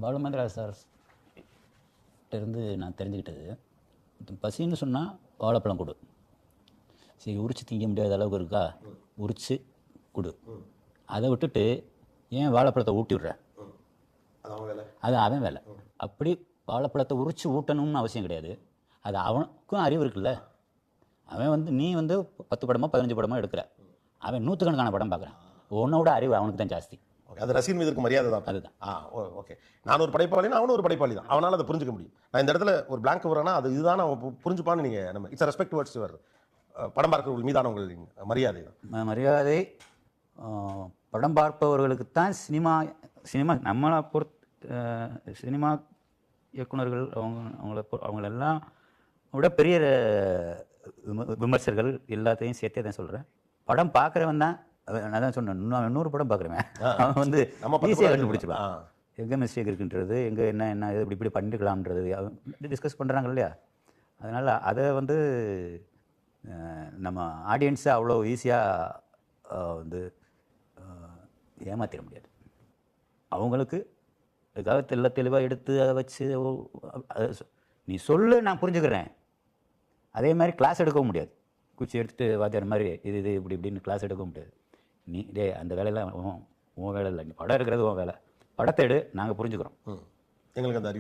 பாலுமந்திரா sir இருந்து நான் தெரிஞ்சுக்கிட்டது, பசின்னு சொன்னால் வாழைப்பழம் கொடு, சரி உரிச்சு திங்க முடியாத அளவுக்கு இருக்கா, உரிச்சு கொடு. அதை விட்டுட்டு ஏன் வாழைப்பழத்தை ஊட்டி விடுற, அது அவன் வேலை. அப்படி வாழைப்பழத்தை உரிச்சு ஊட்டணும்னு அவசியம் கிடையாது. அது அவனுக்கும் அறிவு இருக்குல்ல. அவன் நீ 10 படமோ 15 படமோ எடுக்கிற, அவன் 100கணக்கான படம் பார்க்குறான். உன்னோட அறிவு அவனுக்கு தான் ஜாஸ்தி. அது ரசிகன் மீது இருக்க மரியாதை தான். அதுதான். ஓகே, நான் ஒரு படைப்பாளினா அவனும் ஒரு படைப்பாளி தான். அவனால் அதை புரிஞ்சுக்க முடியும். நான் இந்த இடத்துல ஒரு பிளாங்க் வரேன்னா அது இதுதான் அவன் புரிஞ்சுப்பான்னு நீங்கள் நம்ம இட்ஸ் ரெஸ்பெக்ட் டுவர்ட்ஸ் யுவர் படம் பார்க்கிறவர்கள் மீதான உங்கள் மரியாதை தான். மரியாதை படம் பார்ப்பவர்களுக்குத்தான். சினிமா நம்மளை சினிமா இயக்குநர்கள் அவங்களெல்லாம் விட பெரிய விமர்சகர்கள் எல்லாத்தையும் சேர்த்தே தான் சொல்கிறேன். படம் பார்க்குறவன் தான். நான் தான் சொன்னேன், 100 படம் பார்க்குறேன். அவன் ஈஸியாக கண்டுபிடிச்சிருவான் எங்கே மிஸ்டேக் இருக்குன்றது, எங்கே என்ன இப்படி பண்ணிக்கலாம்ன்றது டிஸ்கஸ் பண்ணுறாங்க இல்லையா. அதனால் அதை நம்ம ஆடியன்ஸை அவ்வளோ ஈஸியாக ஏமாற்றிட முடியாது. அவங்களுக்கு ஏதாவது தெளிவாக எடுத்து அதை வச்சு நீ சொல்லு, நான் புரிஞ்சுக்கிறேன். அதே மாதிரி கிளாஸ் எடுக்கவும் முடியாது. குச்சி எடுத்துகிட்டு வாத்தியார் மாதிரி இது இப்படின்னு கிளாஸ் எடுக்க முடியாது. நீ அந்த வேலையெல்லாம் உன் வேலை இல்லை, நீ படம் எடுக்கிறது உன் வேலை, படத்தை எடு, நாங்கள் புரிஞ்சுக்கிறோம், எங்களுக்கு அந்த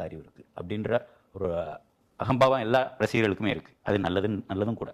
அறிவு இருக்குது அப்படின்ற ஒரு அகம்பாவம் எல்லா ரசிகர்களுக்குமே இருக்குது. அது நல்லதும் கூட.